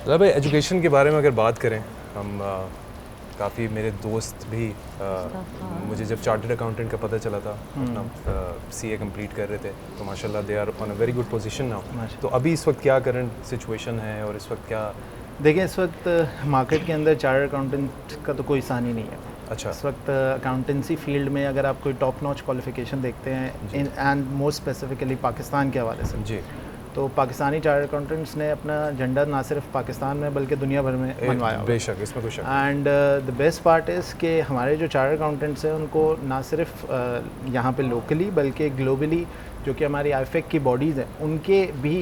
मतलब एजुकेशन के बारे में अगर बात करें हम काफ़ी मेरे दोस्त भी मुझे जब चार्टर्ड अकाउंटेंट का पता चला था अपना सीए कंप्लीट कर रहे थे तो माशाल्लाह they are on a very good position now. तो अभी इस वक्त क्या करंट सिचुएशन है और इस वक्त क्या? देखिए इस वक्त मार्केट के अंदर चार्टर्ड अकाउंटेंट का तो कोई स्थान ही नहीं है। अच्छा। इस वक्त अकाउंटेंसी फील्ड में अगर आप कोई टॉप नॉच क्वालिफिकेशन देखते हैं एंड मोर स्पेसिफिकली पाकिस्तान के हवाले से जी, तो पाकिस्तानी चार्टर्ड अकाउंटेंट्स ने अपना झंडा ना सिर्फ पाकिस्तान में बल्कि दुनिया भर में मनवाया। बेशक, इसमें कोई शक and the best part is कि हमारे जो चार्टर्ड अकाउंटेंट्स हैं उनको ना सिर्फ यहाँ पे लोकली बल्कि ग्लोबली जो कि हमारी आईफेक की बॉडीज़ हैं उनके भी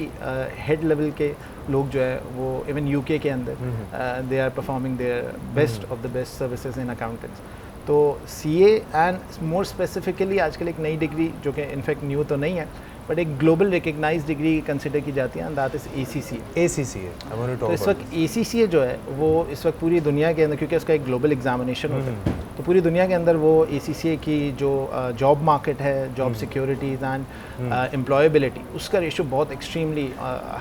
हेड लेवल के लोग जो है वो इवन यूके के अंदर they are performing their best of the best services in accountants. तो सीए एंड मोर स्पेसिफिकली आजकल एक नई डिग्री जो कि इनफैक्ट न्यू तो नहीं है बट एक ग्लोबल रिकग्नाइज डिग्री कंसिडर की जाती है, दैट इज़ ACCA। तो इस वक्त ACCA जो है वो इस वक्त पूरी दुनिया के अंदर, क्योंकि उसका एक ग्लोबल एग्जामिनेशन होता है, तो पूरी दुनिया के अंदर वो ACCA की जो जॉब मार्केट है, जॉब सिक्योरिटीज एंड एम्प्लॉयबिलिटी, उसका रेशो बहुत एक्सट्रीमली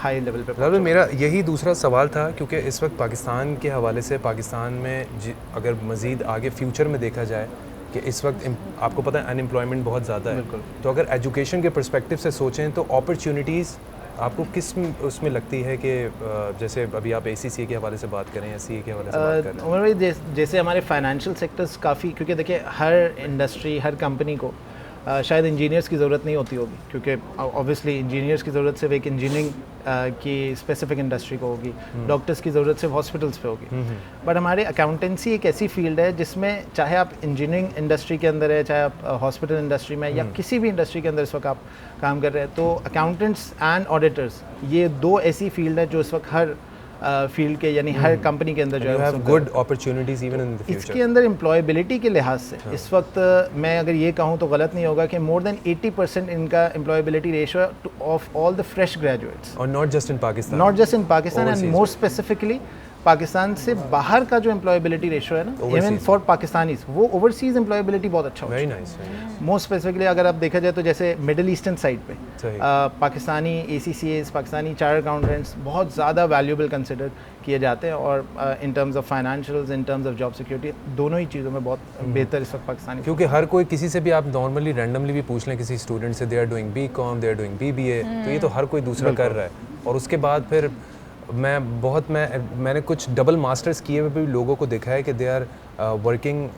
हाई लेवल पे। मतलब मेरा यही दूसरा सवाल था क्योंकि इस वक्त पाकिस्तान के हवाले से पाकिस्तान में अगर मज़ीद आगे फ्यूचर में देखा जाए कि इस वक्त आपको पता है अनएम्प्लॉयमेंट बहुत ज़्यादा है, तो अगर एजुकेशन के पर्सपेक्टिव से सोचें तो अपॉर्चुनिटीज़ आपको किस उसमें लगती है कि जैसे अभी आप ACCA के हवाले से बात करें या CA के हवाले से बात करें? उमर भाई जैसे हमारे फाइनेंशियल सेक्टर्स काफ़ी, क्योंकि देखिए हर इंडस्ट्री हर कंपनी को शायद इंजीनियर्स की ज़रूरत नहीं होती होगी, क्योंकि ऑब्वियसली इंजीनियर्स की ज़रूरत सिर्फ एक इंजीनियरिंग की स्पेसिफिक इंडस्ट्री को होगी, डॉक्टर्स की ज़रूरत सिर्फ हॉस्पिटल्स पे होगी। बट हमारे अकाउंटेंसी एक ऐसी फील्ड है जिसमें चाहे आप इंजीनियरिंग इंडस्ट्री के अंदर है, चाहे आप हॉस्पिटल इंडस्ट्री में या किसी भी इंडस्ट्री के अंदर इस वक्त आप काम कर रहे हैं, तो अकाउंटेंट्स एंड ऑडिटर्स ये दो ऐसी फील्ड है जो इस वक्त हर फील्ड के यानी हर कंपनी के अंदर जो है good opportunities even in the future. इसके अंदर एम्प्लॉयबिलिटी के लिहाज से इस वक्त मैं अगर ये कहूँ तो गलत नहीं होगा कि मोर देन 80% इनका employability ratio of all the fresh graduates, और not just in Pakistan and more specifically Pakistan से बाहर का जो एम्प्लॉयबिलिटी रेशियो है ना, इवन फॉर पाकिस्तानीज, वो ओवरसीज एम्प्लॉयबिलिटी बहुत अच्छा वेरी होता है। नाइस। मोस्ट स्पेसिफिकली अगर आप देखा जाए तो जैसे मिडिल ईस्टर्न साइड पे Pakistani ACCAs, Pakistani chartered accountants बहुत ज़्यादा वैल्यूएबल कंसिडर किए जाते हैं, और इन terms of financials, in terms of job security, दोनों ही चीज़ों में बहुत बेहतर इस वक्त पाकिस्तानी। क्योंकि हर कोई किसी से भी आप नॉर्मली रैंडमली भी पूछ लें किसी स्टूडेंट से, they are doing BCom, they are doing BBA, तो ये तो हर कोई दूसरा कर रहा है। और उसके बाद फिर मैंने कुछ डबल मास्टर्स किए हुए भी लोगों को देखा है कि they are working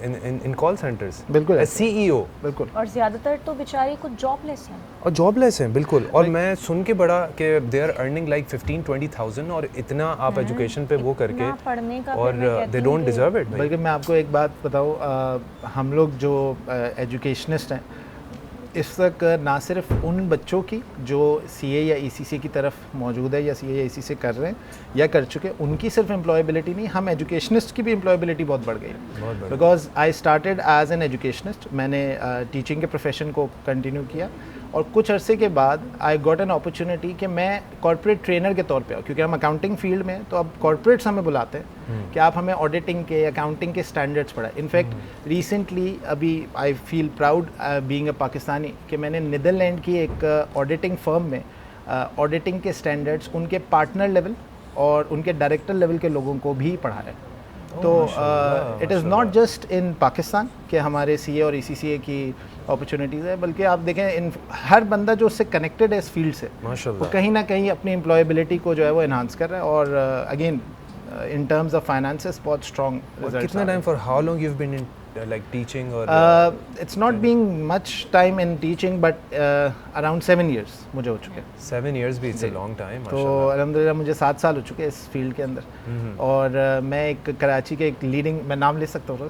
in call centres, बिल्कुल CEO, बिल्कुल, और ज़्यादातर तो बेचारे कुछ जॉबलेस हैं और जॉबलेस हैं बिल्कुल। और मैं सुन के बड़ा कि दे आर अर्निंग लाइक 15-20,000 और इतना आप एजुकेशन पे वो करके पढ़ने का, और दे डोंट डिजर्व इट। बल्कि मैं आपको एक बात बताऊँ, हम लोग जो एजुकेशनिस्ट हैं इस तक ना सिर्फ उन बच्चों की जो CA या ACCA की तरफ मौजूद है या CA या ACCA कर रहे हैं या कर चुके, उनकी सिर्फ एम्प्लॉयबिलिटी नहीं, हम एजुकेशनिस्ट की भी एम्प्लॉयबिलिटी बहुत बढ़ गई है। Because I started as an educationist, मैंने टीचिंग के प्रोफेशन को कंटिन्यू किया और कुछ अरसे के बाद आई गॉट एन अपॉर्चुनिटी कि मैं कॉर्पोरेट ट्रेनर के तौर पे आऊँ, क्योंकि हम अकाउंटिंग फील्ड में, तो अब कॉर्पोरेट्स हमें बुलाते हैं कि आप हमें ऑडिटिंग के, अकाउंटिंग के स्टैंडर्ड्स पढ़ाएं। इनफैक्ट रिसेंटली अभी I feel proud being a Pakistani कि मैंने नीदरलैंड की एक ऑडिटिंग फर्म में ऑडिटिंग के स्टैंडर्ड्स उनके पार्टनर लेवल और उनके डायरेक्टर लेवल के लोगों को भी पढ़ाया। तो it is not just in Pakistan कि हमारे CA और ACCA की अपॉर्चुनिटीज़ है, बल्कि आप देखें इन हर बंदा जो उससे कनेक्टेड है इस फील्ड से, वो कहीं ना कहीं अपनी एम्प्लॉयबिलिटी को जो है वो इन्हांस कर रहा है। और again in terms of finances बहुत स्ट्रॉन्ग रिजल्ट्स। कितना time, for how long you have been in like teaching or it's not being much time in teaching but around 7 years मुझे हो चुके हैं। 7 years भी, it's a long time। तो अल्हम्दुलिल्लाह मुझे 7 साल हो चुके हैं इस फील्ड के अंदर। और मैं एक कराची के एक लीडिंग, मैं नाम ले सकता हूँ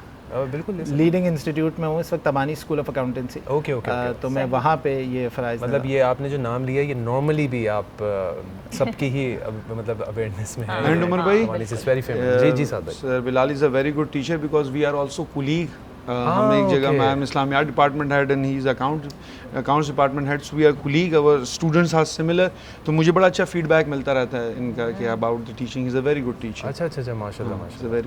बिल्कुल, लीडिंग इंस्टीट्यूट में हूँ इस वक्त, तबानी स्कूल ऑफ अकाउंटेंसी। ओके। तो मैं वहाँ पे ये फ़राइज़, मतलब ये आपने जो नाम लिया ये नॉर्मली भी आप सबकी ही मतलब अवेयरनेस में है। And Umar bhai, it's very famous. जी साहब। Sir Bilal is a very good teacher because we are also colleague. हम एक जगह, मैं am Islamiat department head and he is accounts department head, so we are colleague, our students are similar. तो मुझे बड़ा अच्छा फीडबैक मिलता रहता है इनका कि about the teaching, is a very good teacher. अच्छा, माशाल्लाह।